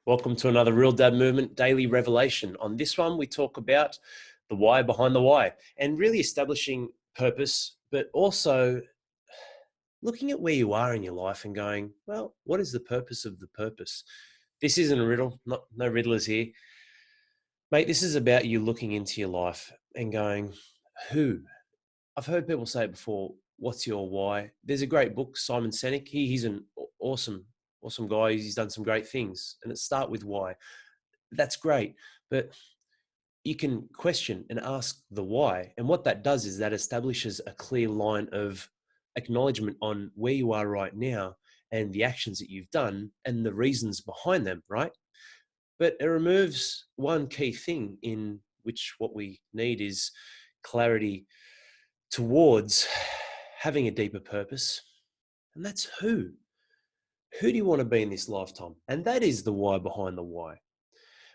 Welcome to another Real Dad Movement Daily Revelation. On this one, we talk about the why behind the why and really establishing purpose, but also looking at where you are in your life and going, well, what is the purpose of the purpose? This isn't a riddle, no riddlers here. Mate, this is about you looking into your life and going, who? I've heard people say it before, what's your why? There's a great book, Simon Sinek. He's an awesome guy. He's done some great things. And it starts with why. That's great. But you can question and ask the why. And what that does is that establishes a clear line of acknowledgement on where you are right now and the actions that you've done and the reasons behind them, right? But it removes one key thing in which what we need is clarity towards having a deeper purpose. And that's who. Who do you want to be in this lifetime? And that is the why behind the why.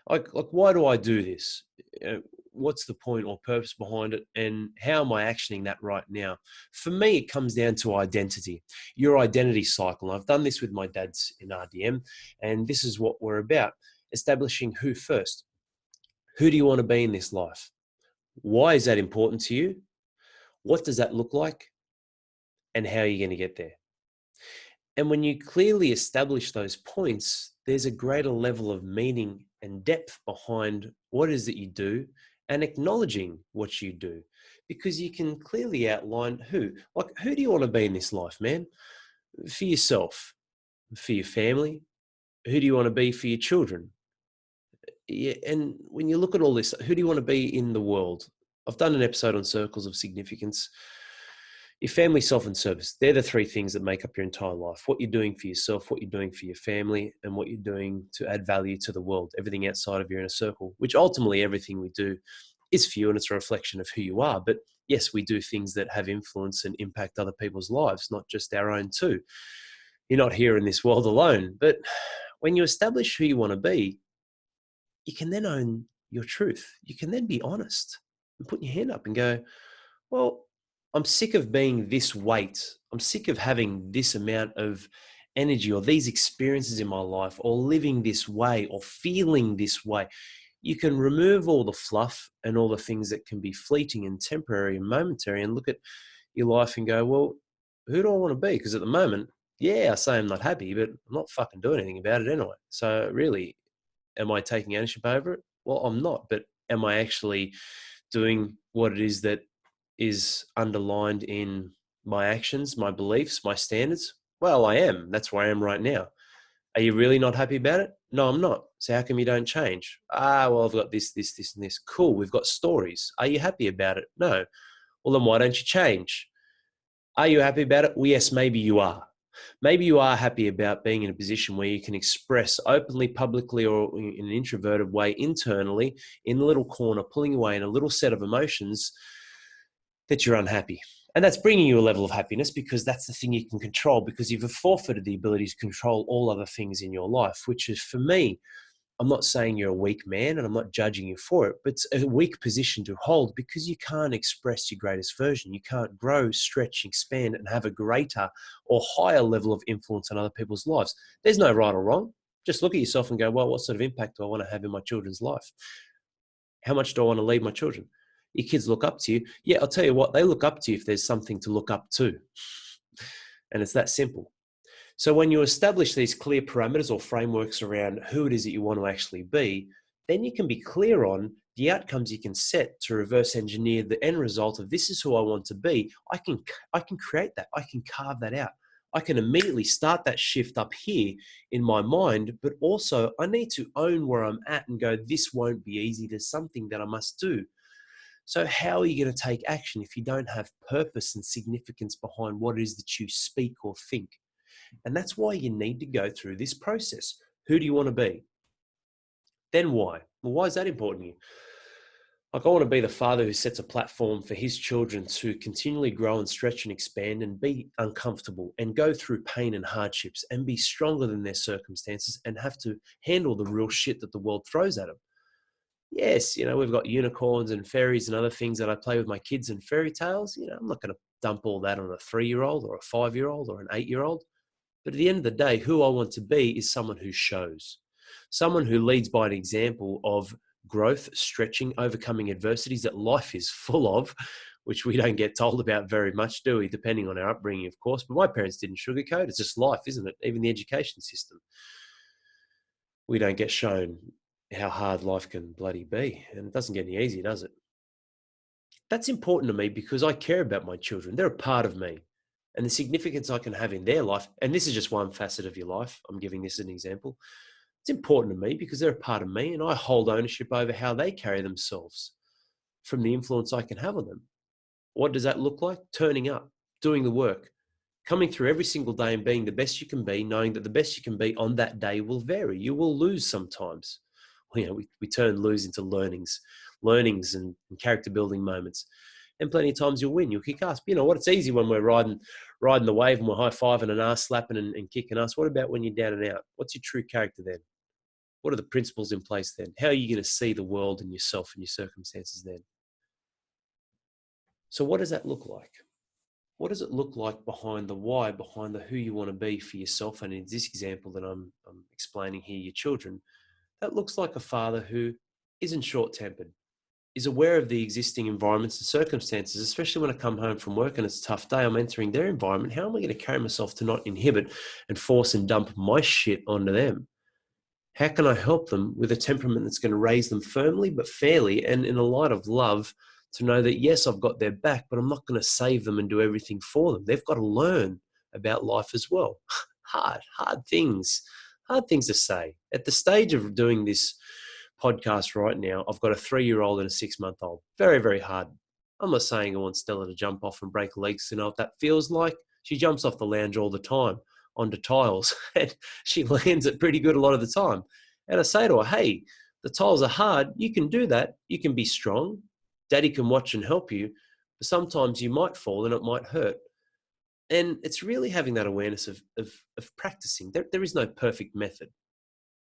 Like why do I do this? What's the point or purpose behind it? And how am I actioning that right now? For me, it comes down to identity, your identity cycle. I've done this with my dads in RDM, and this is what we're about, establishing who first. Who do you want to be in this life? Why is that important to you? What does that look like? And how are you going to get there? And when you clearly establish those points, there's a greater level of meaning and depth behind what it is that you do and acknowledging what you do, because you can clearly outline who. Like, who do you want to be in this life, man? For yourself, for your family. Who do you want to be for your children? Yeah, and when you look at all this, who do you want to be in the world? I've done an episode on circles of significance. Your family, self, and service. They're the three things that make up your entire life. What you're doing for yourself, what you're doing for your family, and what you're doing to add value to the world. Everything outside of your inner circle, which ultimately everything we do is for you, and it's a reflection of who you are. But yes, we do things that have influence and impact other people's lives, not just our own too. You're not here in this world alone. But when you establish who you want to be, you can then own your truth. You can then be honest and put your hand up and go, well, I'm sick of being this weight. I'm sick of having this amount of energy or these experiences in my life or living this way or feeling this way. You can remove all the fluff and all the things that can be fleeting and temporary and momentary and look at your life and go, well, who do I want to be? Because at the moment, yeah, I say I'm not happy, but I'm not fucking doing anything about it anyway. So really, am I taking ownership over it? Well, I'm not, but am I actually doing what it is that is underlined in my actions, my beliefs, my standards? Well, I am. That's where I am right now. Are you really not happy about it? No, I'm not. So how come you don't change? Well, I've got this, and this. Cool. We've got stories. Are you happy about it? No. Well, then why don't you change? Are you happy about it? Well, yes, maybe you are. Maybe you are happy about being in a position where you can express openly, publicly, or in an introverted way internally in a little corner, pulling away in a little set of emotions that you're unhappy. And that's bringing you a level of happiness because that's the thing you can control, because you've forfeited the ability to control all other things in your life, which is, for me, I'm not saying you're a weak man and I'm not judging you for it, but it's a weak position to hold because you can't express your greatest version. You can't grow, stretch, expand, and have a greater or higher level of influence on other people's lives. There's no right or wrong. Just look at yourself and go, well, what sort of impact do I want to have in my children's life? How much do I want to leave my children? Your kids look up to you. Yeah, I'll tell you what, they look up to you if there's something to look up to. And it's that simple. So when you establish these clear parameters or frameworks around who it is that you want to actually be, then you can be clear on the outcomes you can set to reverse engineer the end result of this is who I want to be. I can create that. I can carve that out. I can immediately start that shift up here in my mind, but also I need to own where I'm at and go, this won't be easy. There's something that I must do. So how are you going to take action if you don't have purpose and significance behind what it is that you speak or think? And that's why you need to go through this process. Who do you want to be? Then why? Well, why is that important to you? Like, I want to be the father who sets a platform for his children to continually grow and stretch and expand and be uncomfortable and go through pain and hardships and be stronger than their circumstances and have to handle the real shit that the world throws at them. Yes, we've got unicorns and fairies and other things that I play with my kids and fairy tales. I'm not going to dump all that on a 3-year-old or a 5-year-old or an 8-year-old. But at the end of the day, who I want to be is someone who shows. someone who leads by an example of growth, stretching, overcoming adversities that life is full of, which we don't get told about very much, do we? Depending on our upbringing, of course. But my parents didn't sugarcoat. It's just life, isn't it? Even the education system. We don't get shown how hard life can bloody be. And it doesn't get any easier, does it? That's important to me because I care about my children. They're a part of me. And the significance I can have in their life, and this is just one facet of your life. I'm giving this as an example. It's important to me because they're a part of me and I hold ownership over how they carry themselves from the influence I can have on them. What does that look like? Turning up, doing the work, coming through every single day and being the best you can be, knowing that the best you can be on that day will vary. You will lose sometimes. We turn lose into learnings and character building moments. And plenty of times you'll win, you'll kick ass. But you know what? It's easy when we're riding the wave and we're high-fiving and ass slapping and kicking ass. What about when you're down and out? What's your true character then? What are the principles in place then? How are you going to see the world and yourself and your circumstances then? So what does that look like? What does it look like behind the why, behind the who you want to be for yourself? And in this example that I'm explaining here, your children, that looks like a father who isn't short-tempered, is aware of the existing environments and circumstances, especially when I come home from work and it's a tough day, I'm entering their environment. How am I going to carry myself to not inhibit and force and dump my shit onto them? How can I help them with a temperament that's going to raise them firmly but fairly and in a light of love to know that, yes, I've got their back, but I'm not going to save them and do everything for them. They've got to learn about life as well. hard things to say. At the stage of doing this podcast right now, I've got a 3-year-old and a 6-month-old. Very, very hard. I'm not saying I want Stella to jump off and break legs to know what that feels like. She jumps off the lounge all the time onto tiles and she lands it pretty good a lot of the time. And I say to her, hey, the tiles are hard. You can do that. You can be strong. Daddy can watch and help you. But sometimes you might fall and it might hurt. And it's really having that awareness of practicing. There is no perfect method,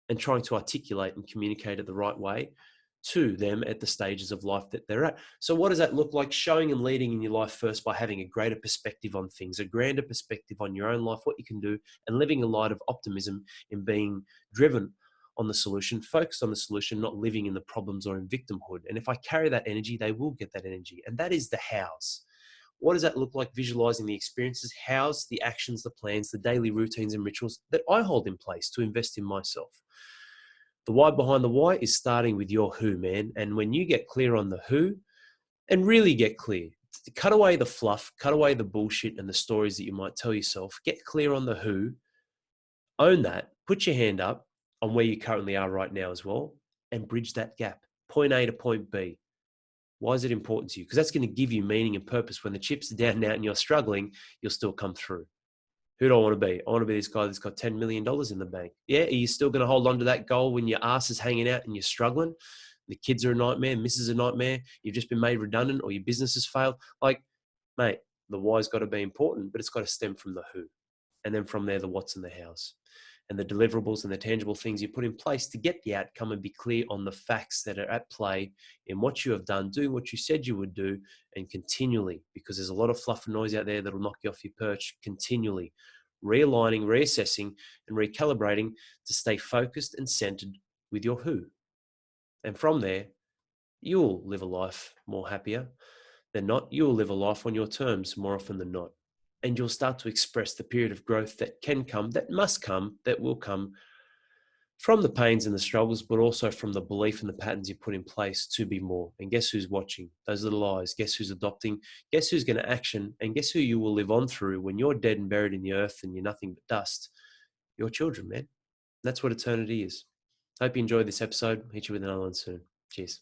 and trying to articulate and communicate it the right way to them at the stages of life that they're at. So what does that look like? Showing and leading in your life first by having a greater perspective on things, a grander perspective on your own life, what you can do, and living a light of optimism in being driven on the solution, focused on the solution, not living in the problems or in victimhood. And if I carry that energy, they will get that energy. And that is the hows. What does that look like? Visualizing the experiences, hows, the actions, the plans, the daily routines and rituals that I hold in place to invest in myself. The why behind the why is starting with your who, man. And when you get clear on the who and really get clear, cut away the fluff, cut away the bullshit and the stories that you might tell yourself, get clear on the who, own that, put your hand up on where you currently are right now as well, and bridge that gap. Point A to point B. Why is it important to you? Because that's going to give you meaning and purpose. When the chips are down and out and you're struggling, you'll still come through. Who do I want to be? I want to be this guy that's got $10 million in the bank. Yeah, are you still going to hold on to that goal when your ass is hanging out and you're struggling? The kids are a nightmare, missus a nightmare, you've just been made redundant or your business has failed. Like, mate, the why's got to be important, but it's got to stem from the who. And then from there, the what's and the how's. And the deliverables and the tangible things you put in place to get the outcome and be clear on the facts that are at play in what you have done, doing what you said you would do, and continually, because there's a lot of fluff and noise out there that will knock you off your perch, continually realigning, reassessing, and recalibrating to stay focused and centered with your who. And from there, you'll live a life more happier than not. You'll live a life on your terms more often than not. And you'll start to express the period of growth that can come, that must come, that will come from the pains and the struggles, but also from the belief and the patterns you put in place to be more. And guess who's watching? Those little eyes. Guess who's adopting? Guess who's going to action? And guess who you will live on through when you're dead and buried in the earth and you're nothing but dust? Your children, man. That's what eternity is. Hope you enjoyed this episode. Hit you with another one soon. Cheers.